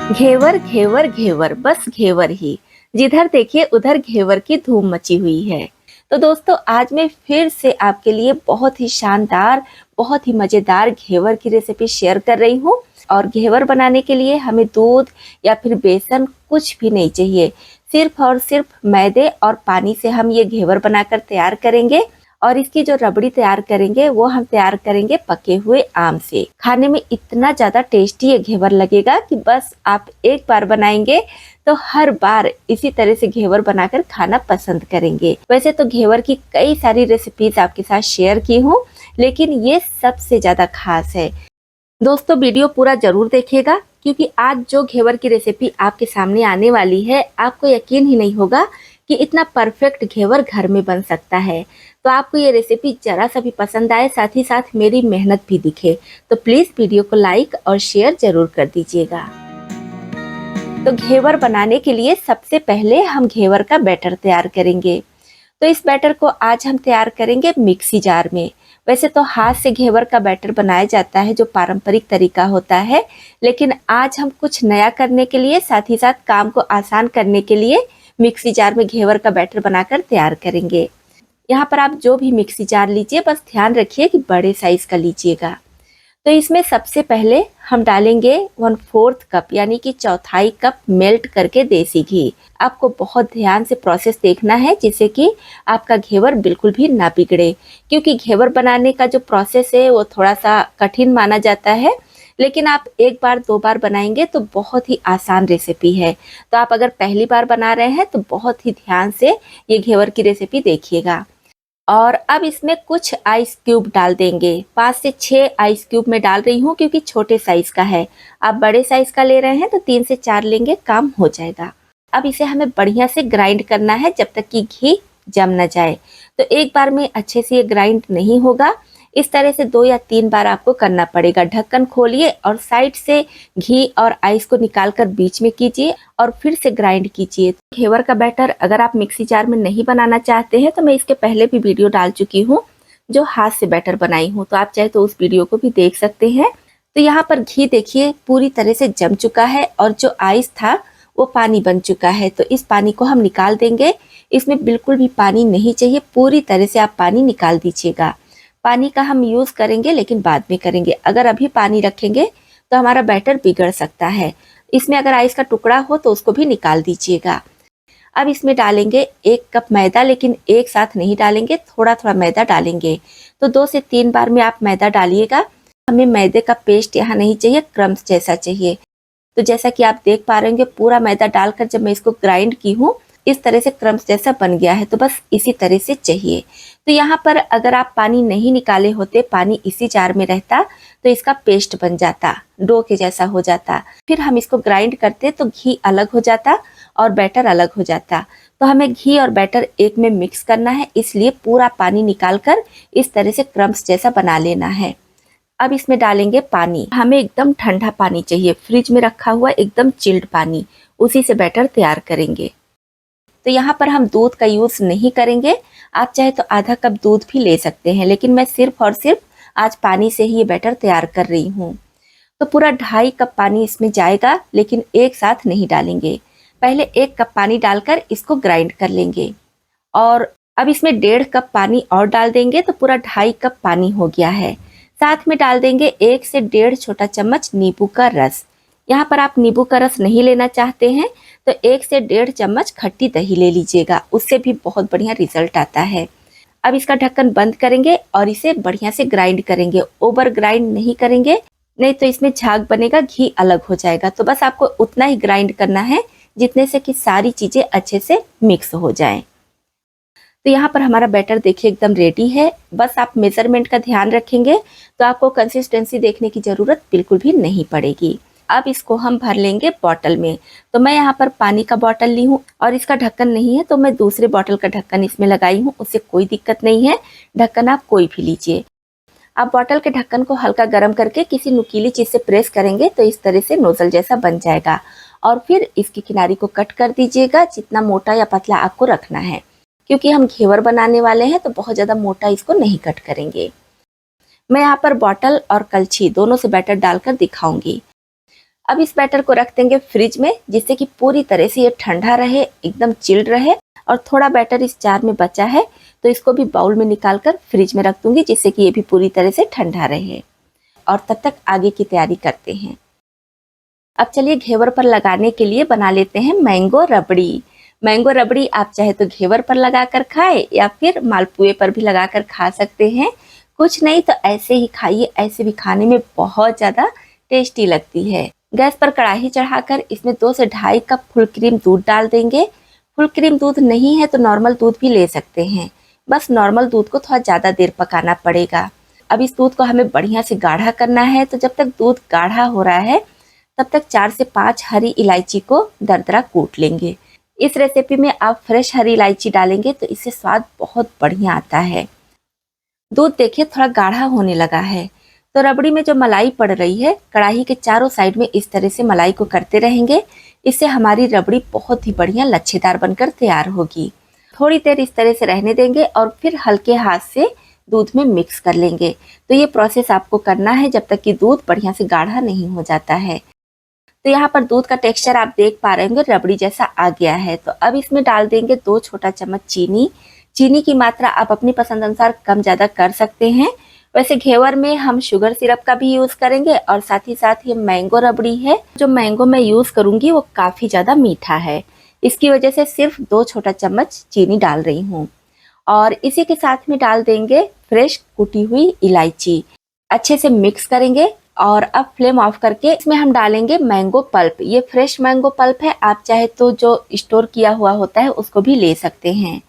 घेवर घेवर घेवर बस घेवर ही, जिधर देखिए उधर घेवर की धूम मची हुई है। तो दोस्तों आज मैं फिर से आपके लिए बहुत ही शानदार, बहुत ही मजेदार घेवर की रेसिपी शेयर कर रही हूँ। और घेवर बनाने के लिए हमें दूध या फिर बेसन कुछ भी नहीं चाहिए, सिर्फ और सिर्फ मैदे और पानी से हम ये घेवर बनाकर तैयार करेंगे। और इसकी जो रबड़ी तैयार करेंगे वो हम तैयार करेंगे पके हुए आम से। खाने में इतना ज्यादा टेस्टी ये घेवर लगेगा कि बस आप एक बार बनाएंगे तो हर बार इसी तरह से घेवर बनाकर खाना पसंद करेंगे। वैसे तो घेवर की कई सारी रेसिपीज आपके साथ शेयर की हूँ, लेकिन ये सबसे ज्यादा खास है। दोस्तों वीडियो पूरा जरूर देखिएगा, क्योंकि आज जो घेवर की रेसिपी आपके सामने आने वाली है, आपको यकीन ही नहीं होगा कि इतना परफेक्ट घेवर घर में बन सकता है। तो आपको ये रेसिपी जरा सा भी पसंद आए, साथ ही साथ मेरी मेहनत भी दिखे, तो प्लीज वीडियो को लाइक और शेयर जरूर कर दीजिएगा। तो घेवर बनाने के लिए सबसे पहले हम घेवर का बैटर तैयार करेंगे। तो इस बैटर को आज हम तैयार करेंगे मिक्सी जार में। वैसे तो हाथ से घेवर का बैटर बनाया जाता है, जो पारंपरिक तरीका होता है, लेकिन आज हम कुछ नया करने के लिए, साथ ही साथ काम को आसान करने के लिए मिक्सी जार में घेवर का बैटर बनाकर तैयार करेंगे। यहाँ पर आप जो भी मिक्सी जार लीजिए, बस ध्यान रखिए कि बड़े साइज का लीजिएगा। तो इसमें सबसे पहले हम डालेंगे 1/4 कप यानी कि चौथाई कप मेल्ट करके देसी घी। आपको बहुत ध्यान से प्रोसेस देखना है, जिससे कि आपका घेवर बिल्कुल भी ना बिगड़े, क्योंकि घेवर बनाने का जो प्रोसेस है वो थोड़ा सा कठिन माना जाता है, लेकिन आप एक बार दो बार बनाएंगे तो बहुत ही आसान रेसिपी है। तो आप अगर पहली बार बना रहे हैं तो बहुत ही ध्यान से ये घेवर की रेसिपी देखिएगा। और अब इसमें कुछ आइस क्यूब डाल देंगे। 5 से 6 आइस क्यूब मैं डाल रही हूँ, क्योंकि छोटे साइज का है। आप बड़े साइज का ले रहे हैं तो 3 से 4 लेंगे, काम हो जाएगा। अब इसे हमें बढ़िया से ग्राइंड करना है, जब तक कि घी जम न जाए। तो एक बार में अच्छे से ये ग्राइंड नहीं होगा, इस तरह से 2 या 3 बार आपको करना पड़ेगा। ढक्कन खोलिए और साइड से घी और आइस को निकालकर बीच में कीजिए और फिर से ग्राइंड कीजिए। घेवर का बैटर अगर आप मिक्सी जार में नहीं बनाना चाहते हैं, तो मैं इसके पहले भी वीडियो डाल चुकी हूँ जो हाथ से बैटर बनाई हूँ, तो आप चाहे तो उस वीडियो को भी देख सकते हैं। तो यहाँ पर घी देखिए पूरी तरह से जम चुका है और जो आइस था वो पानी बन चुका है। तो इस पानी को हम निकाल देंगे। इसमें बिल्कुल भी पानी नहीं चाहिए, पूरी तरह से आप पानी निकाल दीजिएगा। पानी का हम यूज करेंगे लेकिन बाद में करेंगे। अगर अभी पानी रखेंगे तो हमारा बैटर बिगड़ सकता है। इसमें अगर आइस का टुकड़ा हो तो उसको भी निकाल दीजिएगा। अब इसमें डालेंगे 1 कप मैदा, लेकिन एक साथ नहीं डालेंगे, थोड़ा थोड़ा मैदा डालेंगे। तो 2 से 3 बार में आप मैदा डालिएगा। हमें मैदे का पेस्ट यहाँ नहीं चाहिए, क्रम्स जैसा चाहिए। तो जैसा कि आप देख पा रहे होंगे, पूरा मैदा डालकर जब मैं इसको ग्राइंड की हूँ, इस तरह से क्रम्स जैसा बन गया है। तो बस इसी तरह से चाहिए। तो यहाँ पर अगर आप पानी नहीं निकाले होते, पानी इसी जार में रहता, तो इसका पेस्ट बन जाता, डो के जैसा हो जाता। फिर हम इसको ग्राइंड करते तो घी अलग हो जाता और बैटर अलग हो जाता। तो हमें घी और बैटर एक में मिक्स करना है, इसलिए पूरा पानी निकाल कर इस तरह से क्रम्स जैसा बना लेना है। अब इसमें डालेंगे पानी। हमें एकदम ठंडा पानी चाहिए, फ्रिज में रखा हुआ एकदम चिल्ड पानी, उसी से बैटर तैयार करेंगे। तो यहाँ पर हम दूध का यूज नहीं करेंगे। आप चाहे तो आधा कप दूध भी ले सकते हैं, लेकिन मैं सिर्फ और सिर्फ आज पानी से ही ये बैटर तैयार कर रही हूँ। तो पूरा 2.5 कप पानी इसमें जाएगा, लेकिन एक साथ नहीं डालेंगे। पहले 1 कप पानी डालकर इसको ग्राइंड कर लेंगे और अब इसमें 1.5 कप पानी और डाल देंगे, तो पूरा 2.5 कप पानी हो गया है। साथ में डाल देंगे 1 से 1.5 छोटा चम्मच नींबू का रस। यहाँ पर आप नींबू का रस नहीं लेना चाहते हैं तो 1 से 1.5 चम्मच खट्टी दही ले लीजिएगा, उससे भी बहुत बढ़िया रिजल्ट आता है। अब इसका ढक्कन बंद करेंगे और इसे बढ़िया से ग्राइंड करेंगे। ओवर ग्राइंड नहीं करेंगे, नहीं तो इसमें झाग बनेगा, घी अलग हो जाएगा। तो बस आपको उतना ही ग्राइंड करना है जितने से कि सारी चीजें अच्छे से मिक्स हो जाएं। तो यहाँ पर हमारा बैटर देखिए एकदम रेडी है। बस आप मेजरमेंट का ध्यान रखेंगे तो आपको कंसिस्टेंसी देखने की जरूरत बिल्कुल भी नहीं पड़ेगी। अब इसको हम भर लेंगे बॉटल में। तो मैं यहाँ पर पानी का बॉटल ली हूँ और इसका ढक्कन नहीं है, तो मैं दूसरे बॉटल का ढक्कन इसमें लगाई हूँ, उससे कोई दिक्कत नहीं है। ढक्कन आप कोई भी लीजिए। आप बॉटल के ढक्कन को हल्का गर्म करके किसी नुकीली चीज से प्रेस करेंगे तो इस तरह से नोजल जैसा बन जाएगा। और फिर इसकी किनारी को कट कर दीजिएगा, जितना मोटा या पतला आपको रखना है, क्योंकि हम घेवर बनाने वाले हैं तो बहुत ज्यादा मोटा इसको नहीं कट करेंगे। मैं यहाँ पर बॉटल और कलछी दोनों से बैटर डालकर दिखाऊंगी। अब इस बैटर को रख देंगे फ्रिज में, जिससे कि पूरी तरह से ये ठंडा रहे, एकदम चिल्ड रहे। और थोड़ा बैटर इस जार में बचा है तो इसको भी बाउल में निकाल कर फ्रिज में रख दूंगी, जिससे कि ये भी पूरी तरह से ठंडा रहे। और तब तक आगे की तैयारी करते हैं। अब चलिए घेवर पर लगाने के लिए बना लेते हैं मैंगो रबड़ी। मैंगो रबड़ी आप चाहे तो घेवर पर लगाकर खाएं या फिर मालपुए पर भी लगाकर खा सकते हैं। कुछ नहीं तो ऐसे ही खाइए, ऐसे भी खाने में बहुत ज़्यादा टेस्टी लगती है। गैस पर कढ़ाई चढ़ाकर इसमें 2 से ढाई कप फुल क्रीम दूध डाल देंगे। फुल क्रीम दूध नहीं है तो नॉर्मल दूध भी ले सकते हैं, बस नॉर्मल दूध को थोड़ा ज़्यादा देर पकाना पड़ेगा। अब इस दूध को हमें बढ़िया से गाढ़ा करना है, तो जब तक दूध गाढ़ा हो रहा है तब तक 4 से 5 हरी इलायची को दरदरा कूट लेंगे। इस रेसिपी में आप फ्रेश हरी इलायची डालेंगे तो इससे स्वाद बहुत बढ़िया आता है। दूध देखिए थोड़ा गाढ़ा होने लगा है, तो रबड़ी में जो मलाई पड़ रही है, कढ़ाई के चारों साइड में इस तरह से मलाई को करते रहेंगे। इससे हमारी रबड़ी बहुत ही बढ़िया लच्छेदार बनकर तैयार होगी। थोड़ी देर इस तरह से रहने देंगे और फिर हल्के हाथ से दूध में मिक्स कर लेंगे। तो ये प्रोसेस आपको करना है जब तक कि दूध बढ़िया से गाढ़ा नहीं हो जाता है। तो यहाँ पर दूध का टेक्सचर आप देख पा रहे होंगे, रबड़ी जैसा आ गया है। तो अब इसमें डाल देंगे 2 छोटा चम्मच चीनी। चीनी की मात्रा आप अपनी पसंद अनुसार कम ज़्यादा कर सकते हैं। वैसे घेवर में हम शुगर सिरप का भी यूज़ करेंगे और साथ ही साथ ये मैंगो रबड़ी है, जो मैंगो मैं यूज़ करूँगी वो काफ़ी ज़्यादा मीठा है। इसकी वजह से सिर्फ 2 छोटा चम्मच चीनी डाल रही हूँ। और इसी के साथ में डाल देंगे फ्रेश कुटी हुई इलायची। अच्छे से मिक्स करेंगे और अब फ्लेम ऑफ करके इसमें हम डालेंगे मैंगो पल्प। ये फ्रेश मैंगो पल्प है, आप चाहे तो जो स्टोर किया हुआ होता है उसको भी ले सकते हैं।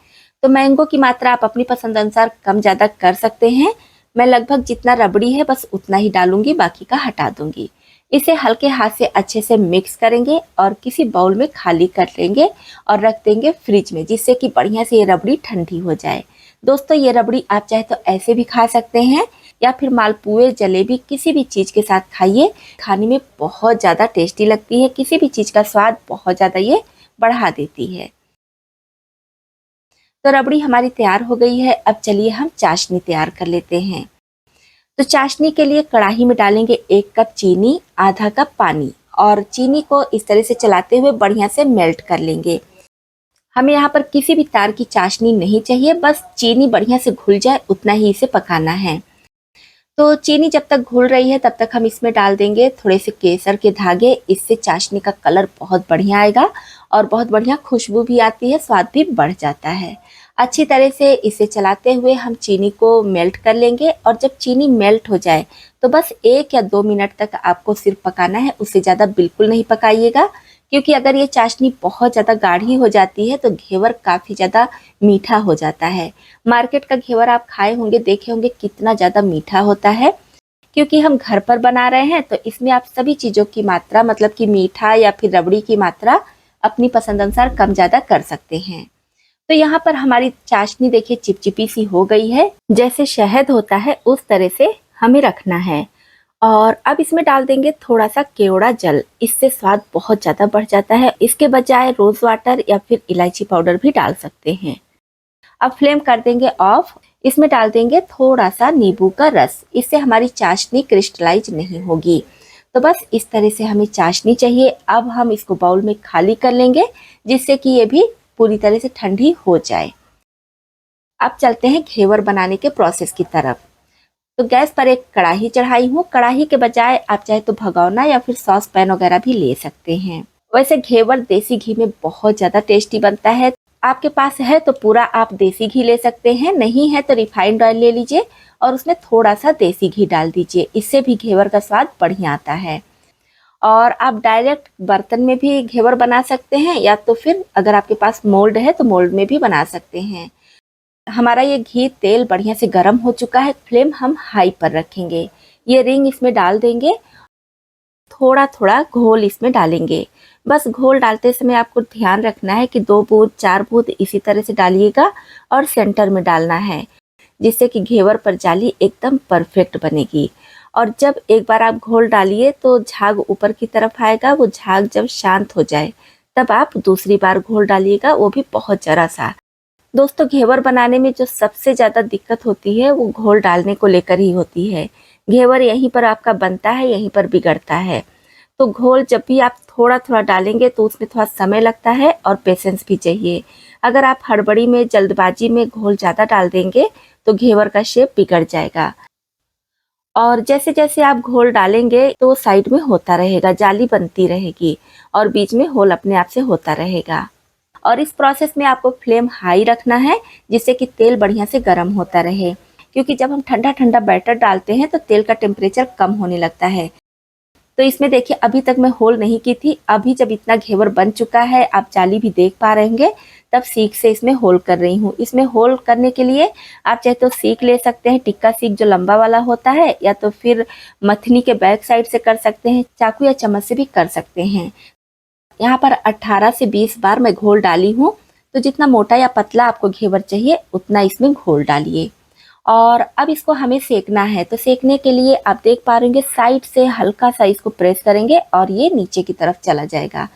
तो मैंगो की मात्रा आप अपनी पसंद अनुसार कम ज़्यादा कर सकते हैं। मैं लगभग जितना रबड़ी है बस उतना ही डालूंगी, बाकी का हटा दूंगी। इसे हल्के हाथ से अच्छे से मिक्स करेंगे और किसी बाउल में खाली कर लेंगे और रख देंगे फ्रिज में, जिससे कि बढ़िया से ये रबड़ी ठंडी हो जाए। दोस्तों ये रबड़ी आप चाहे तो ऐसे भी खा सकते हैं या फिर मालपुए, जलेबी, किसी भी चीज़ के साथ खाइए। खाने में बहुत ज़्यादा टेस्टी लगती है, किसी भी चीज़ का स्वाद बहुत ज़्यादा ये बढ़ा देती है। तो रबड़ी हमारी तैयार हो गई है। अब चलिए हम चाशनी तैयार कर लेते हैं। तो चाशनी के लिए कढ़ाई में डालेंगे 1 कप चीनी, आधा कप पानी और चीनी को इस तरह से चलाते हुए बढ़िया से मेल्ट कर लेंगे। हमें यहाँ पर किसी भी तार की चाशनी नहीं चाहिए, बस चीनी बढ़िया से घुल जाए उतना ही इसे पकाना है। तो चीनी जब तक घुल रही है तब तक हम इसमें डाल देंगे थोड़े से केसर के धागे। इससे चाशनी का कलर बहुत बढ़िया आएगा और बहुत बढ़िया खुशबू भी आती है, स्वाद भी बढ़ जाता है। अच्छी तरह से इसे चलाते हुए हम चीनी को मेल्ट कर लेंगे और जब चीनी मेल्ट हो जाए तो बस 1 या 2 मिनट तक आपको सिर्फ पकाना है, उससे ज़्यादा बिल्कुल नहीं पकाइएगा, क्योंकि अगर ये चाशनी बहुत ज़्यादा गाढ़ी हो जाती है तो घेवर काफ़ी ज़्यादा मीठा हो जाता है। मार्केट का घेवर आप खाए होंगे, देखे होंगे कितना ज़्यादा मीठा होता है। क्योंकि हम घर पर बना रहे हैं तो इसमें आप सभी चीज़ों की मात्रा, मतलब कि मीठा या फिर रबड़ी की मात्रा अपनी पसंद अनुसार कम ज़्यादा कर सकते हैं। तो यहाँ पर हमारी चाशनी देखिए चिपचिपी सी हो गई है, जैसे शहद होता है उस तरह से हमें रखना है। और अब इसमें डाल देंगे थोड़ा सा केवड़ा जल, इससे स्वाद बहुत ज़्यादा बढ़ जाता है। इसके बजाय रोज़ वाटर या फिर इलायची पाउडर भी डाल सकते हैं। अब फ्लेम कर देंगे ऑफ। इसमें डाल देंगे थोड़ा सा नींबू का रस, इससे हमारी चाशनी क्रिस्टलाइज नहीं होगी। तो बस इस तरह से हमें चाशनी चाहिए। अब हम इसको बाउल में खाली कर लेंगे, जिससे कि ये भी पूरी तरह से ठंडी हो जाए। अब चलते हैं घेवर बनाने के प्रोसेस की तरफ। तो गैस पर एक कढ़ाई चढ़ाई हूँ। कढ़ाई के बजाय आप चाहे तो भगोना या फिर सॉस पैन वगैरह भी ले सकते हैं। वैसे घेवर देसी घी में बहुत ज़्यादा टेस्टी बनता है। आपके पास है तो पूरा आप देसी घी ले सकते हैं, नहीं है तो रिफाइंड ऑयल ले लीजिए और उसमें थोड़ा सा देसी घी डाल दीजिए, इससे भी घेवर का स्वाद बढ़िया आता है। और आप डायरेक्ट बर्तन में भी घेवर बना सकते हैं या तो फिर अगर आपके पास मोल्ड है तो मोल्ड में भी बना सकते हैं। हमारा ये घी तेल बढ़िया से गर्म हो चुका है। फ्लेम हम हाई पर रखेंगे। ये रिंग इसमें डाल देंगे, थोड़ा थोड़ा घोल इसमें डालेंगे। बस घोल डालते समय आपको ध्यान रखना है कि 2 बूंद 4 बूंद इसी तरह से डालिएगा और सेंटर में डालना है, जिससे कि घेवर पर जाली एकदम परफेक्ट बनेगी। और जब एक बार आप घोल डालिए तो झाग ऊपर की तरफ आएगा। वो झाग जब शांत हो जाए तब आप दूसरी बार घोल डालिएगा, वो भी बहुत जरा सा। दोस्तों घेवर बनाने में जो सबसे ज़्यादा दिक्कत होती है वो घोल डालने को लेकर ही होती है। घेवर यहीं पर आपका बनता है, यहीं पर बिगड़ता है। तो घोल जब भी आप थोड़ा थोड़ा डालेंगे तो उसमें थोड़ा समय लगता है और पेशेंस भी चाहिए। अगर आप हड़बड़ी में जल्दबाजी में घोल ज़्यादा डाल देंगे तो घेवर का शेप बिगड़ जाएगा। और जैसे जैसे आप घोल डालेंगे तो साइड में होता रहेगा, जाली बनती रहेगी और बीच में होल अपने आप से होता रहेगा। और इस प्रोसेस में आपको फ्लेम हाई रखना है जिससे कि तेल बढ़िया से गर्म होता रहे, क्योंकि जब हम ठंडा ठंडा बैटर डालते हैं तो तेल का टेम्परेचर कम होने लगता है। तो इसमें देखिए अभी तक मैं होल नहीं की थी, अभी जब इतना घेवर बन चुका है, आप जाली भी देख पा रहे होंगे, तब सीख से इसमें होल कर रही हूँ। इसमें होल करने के लिए आप चाहे तो सीख ले सकते हैं, टिक्का सीख जो लंबा वाला होता है, या तो फिर मथनी के बैक साइड से कर सकते हैं, चाकू या चम्मच से भी कर सकते हैं। यहाँ पर 18 से 20 बार मैं घोल डाली हूँ। तो जितना मोटा या पतला आपको घेवर चाहिए उतना इसमें घोल डालिए। और अब इसको हमें सेकना है। तो सेकने के लिए आप देख पा रहे होंगे साइड से हल्का सा इसको प्रेस करेंगे और ये नीचे की तरफ चला जाएगा।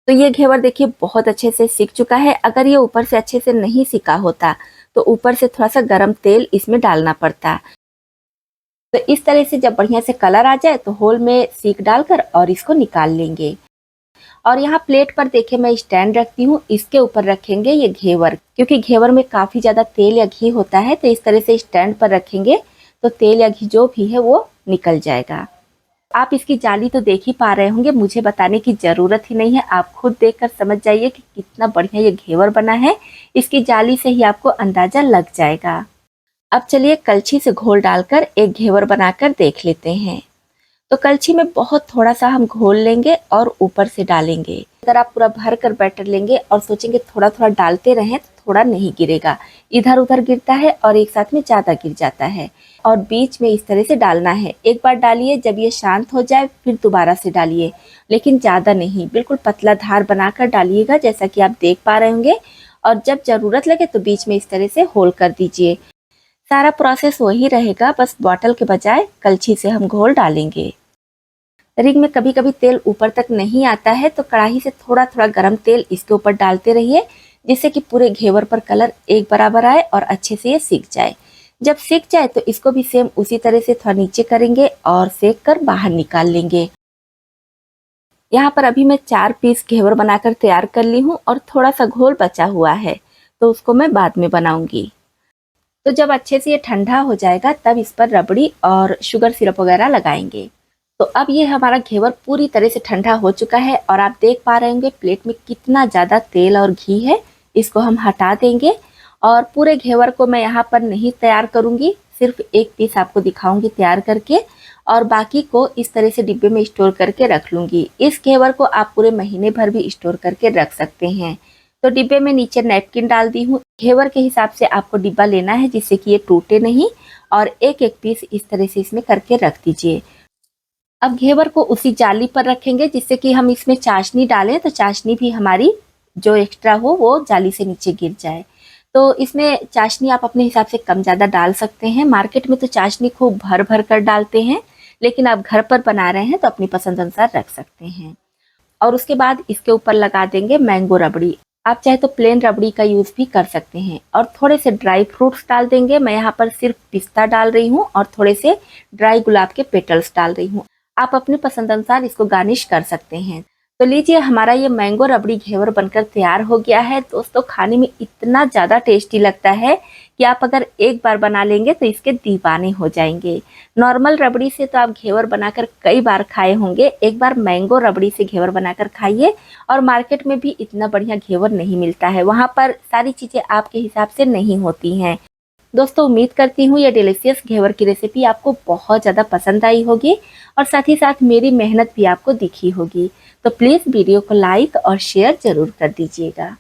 तो ये घेवर देखिए बहुत अच्छे से सिक चुका है। अगर ये ऊपर से अच्छे से नहीं सिका होता तो ऊपर से थोड़ा सा गर्म तेल इसमें डालना पड़ता। तो इस तरह से जब बढ़िया से कलर आ जाए तो होल में सीक डालकर और इसको निकाल लेंगे। और यहाँ प्लेट पर देखिए मैं स्टैंड रखती हूँ, इसके ऊपर रखेंगे ये घेवर, क्योंकि घेवर में काफ़ी ज़्यादा तेल या घी होता है। तो इस तरह से स्टैंड पर रखेंगे तो तेल या घी जो भी है वो निकल जाएगा। आप इसकी जाली तो देख ही पा रहे होंगे, मुझे बताने की ज़रूरत ही नहीं है, आप खुद देखकर समझ जाइए कि कितना बढ़िया ये घेवर बना है। इसकी जाली से ही आपको अंदाज़ा लग जाएगा। अब चलिए कलछी से घोल डालकर एक घेवर बनाकर देख लेते हैं। तो कलछी में बहुत थोड़ा सा हम घोल लेंगे और ऊपर से डालेंगे। अगर आप पूरा भर कर बैटर लेंगे और सोचेंगे थोड़ा थोड़ा डालते रहें तो थोड़ा नहीं गिरेगा, इधर उधर गिरता है और एक साथ में ज़्यादा गिर जाता है। और बीच में इस तरह से डालना है। एक बार डालिए, जब ये शांत हो जाए फिर दोबारा से डालिए, लेकिन ज़्यादा नहीं, बिल्कुल पतला धार बनाकर डालिएगा जैसा कि आप देख पा रहे होंगे। और जब ज़रूरत लगे तो बीच में इस तरह से होल कर दीजिए। सारा प्रोसेस वही रहेगा, बस बॉटल के बजाय कलछी से हम घोल डालेंगे। रिंग में कभी कभी तेल ऊपर तक नहीं आता है तो कढ़ाई से थोड़ा थोड़ा गरम तेल इसके ऊपर डालते रहिए, जिससे कि पूरे घेवर पर कलर एक बराबर आए और अच्छे से ये सीख जाए। जब सीख जाए तो इसको भी सेम उसी तरह से थोड़ा नीचे करेंगे और सेक कर बाहर निकाल लेंगे। यहाँ पर अभी मैं 4 पीस घेवर बनाकर तैयार कर ली हूँ और थोड़ा सा घोल बचा हुआ है तो उसको मैं बाद में बनाऊंगी। तो जब अच्छे से ये ठंडा हो जाएगा तब इस पर रबड़ी और शुगर सिरप वगैरह लगाएंगे। तो अब ये हमारा घेवर पूरी तरह से ठंडा हो चुका है और आप देख पा रहे होंगे प्लेट में कितना ज़्यादा तेल और घी है। इसको हम हटा देंगे और पूरे घेवर को मैं यहाँ पर नहीं तैयार करूँगी, सिर्फ एक पीस आपको दिखाऊंगी तैयार करके और बाकी को इस तरह से डिब्बे में स्टोर करके रख लूँगी। इस घेवर को आप पूरे महीने भर भी स्टोर करके रख सकते हैं। तो डिब्बे में नीचे नैपकिन डाल दी हूँ। घेवर के हिसाब से आपको डिब्बा लेना है जिससे कि ये टूटे नहीं, और एक एक पीस इस तरह से इसमें करके रख दीजिए। अब घेवर को उसी जाली पर रखेंगे जिससे कि हम इसमें चाशनी डालें तो चाशनी भी हमारी जो एक्स्ट्रा हो वो जाली से नीचे गिर जाए। तो इसमें चाशनी आप अपने हिसाब से कम ज़्यादा डाल सकते हैं। मार्केट में तो चाशनी खूब भर भर कर डालते हैं, लेकिन आप घर पर बना रहे हैं तो अपनी पसंद अनुसार रख सकते हैं। और उसके बाद इसके ऊपर लगा देंगे मैंगो रबड़ी। आप चाहे तो प्लेन रबड़ी का यूज़ भी कर सकते हैं। और थोड़े से ड्राई फ्रूट्स डाल देंगे। मैं यहाँ पर सिर्फ पिस्ता डाल रही हूँ और थोड़े से ड्राई गुलाब के पेटल्स डाल रही हूँ। आप अपने पसंद अनुसार इसको गार्निश कर सकते हैं। तो लीजिए हमारा ये मैंगो रबड़ी घेवर बनकर तैयार हो गया है। दोस्तों खाने में इतना ज़्यादा टेस्टी लगता है कि आप अगर एक बार बना लेंगे तो इसके दीवाने हो जाएंगे। नॉर्मल रबड़ी से तो आप घेवर बनाकर कई बार खाए होंगे, एक बार मैंगो रबड़ी से घेवर बनाकर खाइए। और मार्केट में भी इतना बढ़िया घेवर नहीं मिलता है, वहाँ पर सारी चीज़ें आपके हिसाब से नहीं होती हैं। दोस्तों उम्मीद करती हूँ ये डिलीशियस घेवर की रेसिपी आपको बहुत ज़्यादा पसंद आई होगी और साथ ही साथ मेरी मेहनत भी आपको दिखी होगी। तो प्लीज़ वीडियो को लाइक और शेयर ज़रूर कर दीजिएगा।